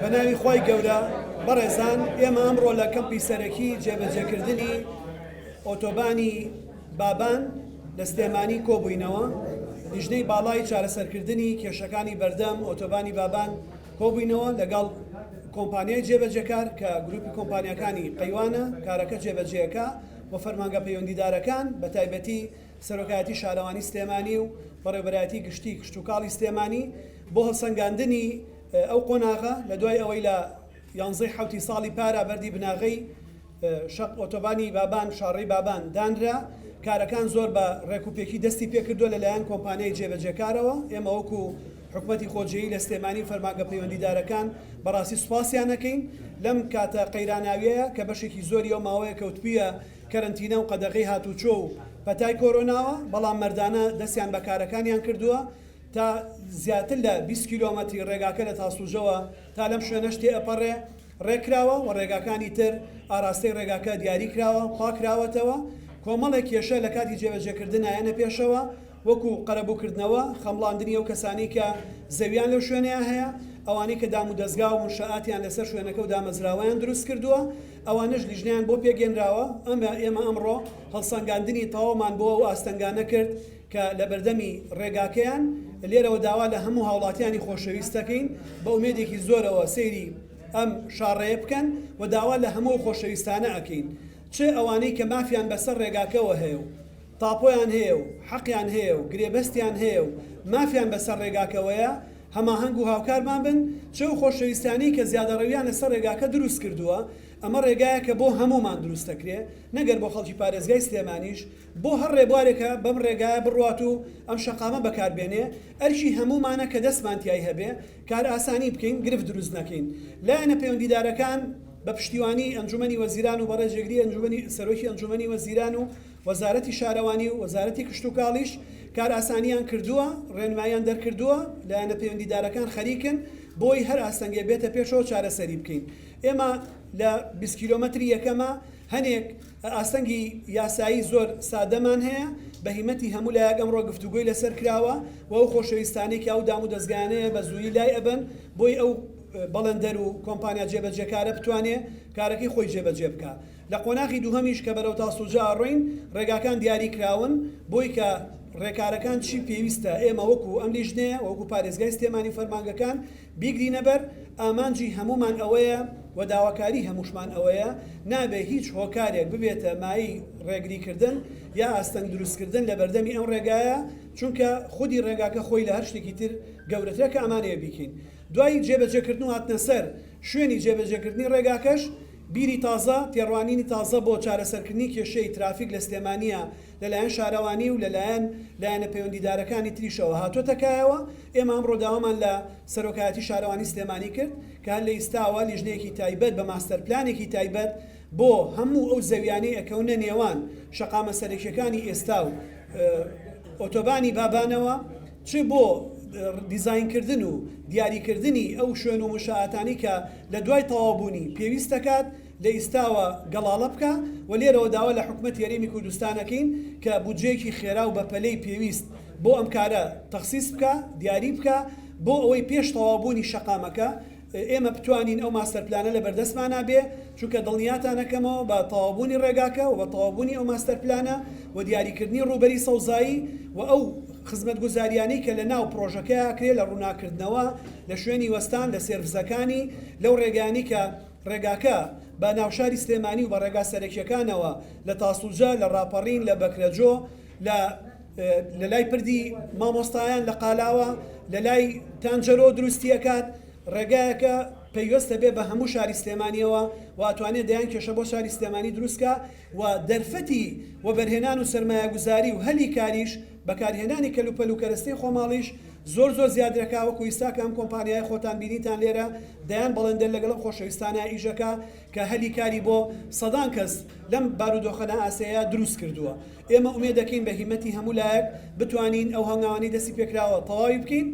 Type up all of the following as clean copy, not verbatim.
بەناوی خۆی گەورە بەڕێزان ئێمە ئەمڕۆ لە کەمپی سەرەکی جێبەجێکردنی ئۆتۆبانی بابان لە سلێمانی کۆبووینەوە لیژنەی باڵای چارسەرکردنی کێشەکانی بەردەم ئۆتۆبانی بابان کۆبووینەوە لەگەڵ کۆمپانیای جێبەجێکار کە گروپی کۆمپانیەکانی قەیوانە کارەکە جێبەجێەکە و فەرمانگە پەیوەندیدارەکان بە تایبەتی سەرۆکایەتی شارەوانی سلێمانی و بەڕێوەبەرایەتی گشتی کشتوکاڵی سلێمانی بۆ هەڵسەنگاندنی ئەو قۆناغە لە دوای ئەوەی لە 11 ساڵی پارە بەردی بناغەی شەق ئۆتۆبانی بابان شاڕەی بابان دانرا کارەکان زۆر بە ڕێکوپێکی دەستی پێکردووە لەلایەن کۆمپانیای جێبەجێکارەوە ئێمە وەکو حکومەتی خۆجێیی لە سلێمانی فەرمانگە پەیوەندیدارەکان بەڕاستی سوپاسیان نەکەین لەم کاتە قەیراناویەیە کە بەشێکی زۆری ئەو ماوەیە کەوتبیە کەرنتینە و قەدەغەی هاتوچۆ و پەتای کۆرۆناوە بەڵام مەردانە دەستیان بە کارەکانیان کردووە تا زیاتر لە 20 کیلۆمەتری ڕێگاکە لە تاسوژەوە تا لەم شوێنە شتێ ئەپەڕێ ڕێکراوە و ڕێگاکانی تر ئاراستەی ڕێگاکە دیاری کراوە پاکراوەتەوە کۆمەڵێک کێشە لە کاتی جێبەجێکردن ئایەنە پێشەوە وەکو قەرەبووکردنەوە خەمڵاندنی ئەو کەسانی کە زەویان لەو شوێنەیە هەیە ئەوانەی کە دام و دەستگا و منشەئاتیان لەسەر شوێنەکە و دامەزراوەیان دروست کردووە ئەوانەش لیژنەیان بۆ پێگەێنراوە ئێمە ئەمڕۆ هەڵسەنگاندنی تەواومان بۆ ئەو ئاستەنگانە کرد کە لە بەردەمی ڕێگاکەیان لێرەوە داوا لە هەموو هاوڵاتیانی خۆشەویستەکەین بە ئومێدێکی زۆرەوە سەیری ئەم شاڕەیە بکەن و داوا لە هەموو خۆشەویستانە ئەکەین چه ئەوانەی کە مافیان بەسەر ڕێگاکەوە هەیە و تاپۆیان هەیە و حەقیان هەیە و گرێبەستیان هەیە و مافیان بەسەر ڕێگاکەوەیە هەماهەنگ و هاوکارمان بن چه و خۆشەویستانی کە زیادەڕەویان لەسەر ڕێگاکە دروست کردووە ئەمە ڕێگایە کە بۆ هەمومان دروست دەکرێت نەگەر بۆ خەڵکی پارێزگای سلێمانیش بۆ هەر ڕێبوارێکە بەم ڕێگایە بڕوات و ئەم شەقامە بەکاربێنێ ئەرشی هەمومانە کە دەستمانتیای هەبێ کار ئاسانی بکەین گرفت دروست نەکەین لایەنە پەیوەندیدارەکان بە پشتیوانی ئەنجومەنی وەزیران و بەڕێژێگری ئەنجومەنی سەرۆکی ئەنجومەنی وەزیران و وەزارەتی شارەوانی و وەزارەتی کشتوکاڵیش کار ئاسانیان کردووە ڕێنمایان دەرکردووە لایەنە پەیوەندیدارەکان خەریکن بۆی هەر ئاستەنگێ بێتە پێشەوە چارەسەری بکەین ئێمە لە 20 کیلۆمەتری یەکەمە هەنێک ئاستەنگی یاسایی زۆر سادەمان هەیە بە هیمەتی هەموو لایەک ئەمڕۆ گفتوگۆی لەسەر کراوە و ئەو خۆشەویستانێکی ئەو دام و دەستگانەیە بە زووی لای ئەبن بۆی ئەو بەڵندەر و کۆمپانیا جێبەجێکارە بتوانێت کارەکەی خۆی جێبەجێ بکە لە قۆناغی دووهەمیش کە بەرەو تاسوجا ئەڕۆین ڕێگاکان دیاری کراون بۆی کە ڕێکارەکان چی پێویستە ئێمە وەکو ئەم لیژنەیە وەکو پارێزگای سلێمانی فەرمانگەکان بیگرینە بەر ئامانجی هەمومان ئەوەیە و داواکاری هەمووشمان ئەوەیە نابێ هیچ هۆکارێک ببێتە مایی ڕێگریکردن یا ئاستەنگ دروستکردن لە بەردەمی ئەم ڕێگایە چونکە خودی ڕێگاکە خۆی لە هەر شتێکی تر گەورەترە کە ئەمانەیە بیکەین دوای جێبەجێکردن و هاتنە سەر شوێنی جێبەجێکردنی ڕێگاکەش بیری تازە تێڕوانینی تازە بۆ چارەسەرکردنی کێشەی ترافیک لە سلێمانیە لەلایەن شارەوانی و لەلایەنە پەیوەندیدارەکانی تریشەوە هاتوۆتەکایەوە ئێمە ئەمڕۆ داوامان لە سەرۆکایەتی شارەوانی سلێمانی کرد کە هەر لە ئیستاوە لیژنەیەکی تایبەت بە ماستەرپلانێکی تایبەت بۆ هەموو ئەو زەویانەی ئەکەونە نێوان شەقامە سەرەکیەکانی ئێستا و ئۆتۆبانی بابانەوە چ بۆ دیزاینکردن و دیاریکردنی ئەو شوێن و مشاعاتانی کە لە دوای تەواوبوونی پێویست دەکات لە ئیستاوە گەڵاڵە بکە و لێرەوە داوا لە حکومەتی هەرێمی کوردستانەکەین کە بودجەیەکی خێرا و بەپەلەی پێویست بۆ ئەم کارە تەخسیس بکە دیاری بکە بۆ ئەوەی پێش تەواوبوونی شەقامەکە ئێمە بتوانین ئەو ماستەرپلانە لە بەردەستمانە بێ چونکە دڵنیاتانەکەمەوە بە تەواوبوونی ڕێگاکە و بە تەواوبوونی ئەو ماستەرپلانە و دیاریکردنی ڕووبەری سەوزایی و ئەو خزمەتگوزاریانەی کە لە ناو پڕۆژەکە کرێ لە ڕووناکردنەوە لە شوێنی وەستان لە سێرڤزەکانی لەو ڕێگانی کە ڕێگاکە بە ناوشاری سلێمانی و بە ڕێگا سەرەکیەکانەوە لە تاسوجا لە ڕاپەڕین لە بەکرەجۆ لە لای پردی مامۆستایان لە قالاوە لە لای تانجەرۆ دروستیەکات ڕێگایەکە پێویستە بێ بە هەموو شاری سلێمانیەوە و ئەتوانێت دەیان کێشە بۆ شاری سلێمانی دروستکە و دەرفەتی و بەرهێنان و سەرمایەگوزاری و هەلی کاریش بەکارهێنانی کەلوپەل و کەرەستەی خۆماڵیش زۆر زیادرەکە وەکو ئیساکە ئەم کۆمپانیای خۆتان بینیتان لێرە دەیان بەڵندە لەگەڵ خۆشەویستانە ئیژەکە کە هەلی کاری بۆ سەدان کەس لەم بارودۆخەنە ئاسەیە دروست کردووە ئێمە ئومێد دەکەین بە هیمەتی هەموو لایەک بتوانین ئەو هەنگاوانی دەستی پێکراوە تەواوی بکەین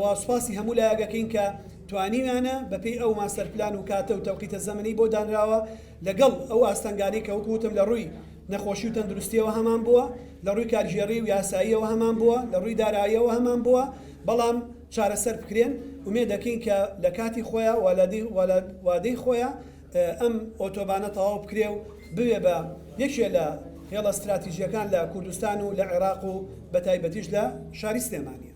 و سوپاسی هەموو لایەکەکەین کە توانیمانە بەپێی ئەو ماستەرپلان و کاتە و تەوقیتە زەمەنی بۆ دانراوە لەگەڵ ئەو ئاستەنگانی کە وەکوتم لە ڕووی نەخۆشی و تەندروستیەوە هەمان بووە لە ڕووی کارژێڕی و یاساییەوە هەمان بووە لە ڕووی داراییەوە هەمان بووە بەڵام چارەسەر بکرێن ومێ دەکەین کە لە کاتی خۆیان وادەی خۆیان ئەم ئۆتۆبانە تەواو بکرێ و بوێ بە یەکێ لە هێڵە استراتیژیەکان لە کوردستان و لە عێراق و بە تایبەتیش لە شاری سلێمانیە.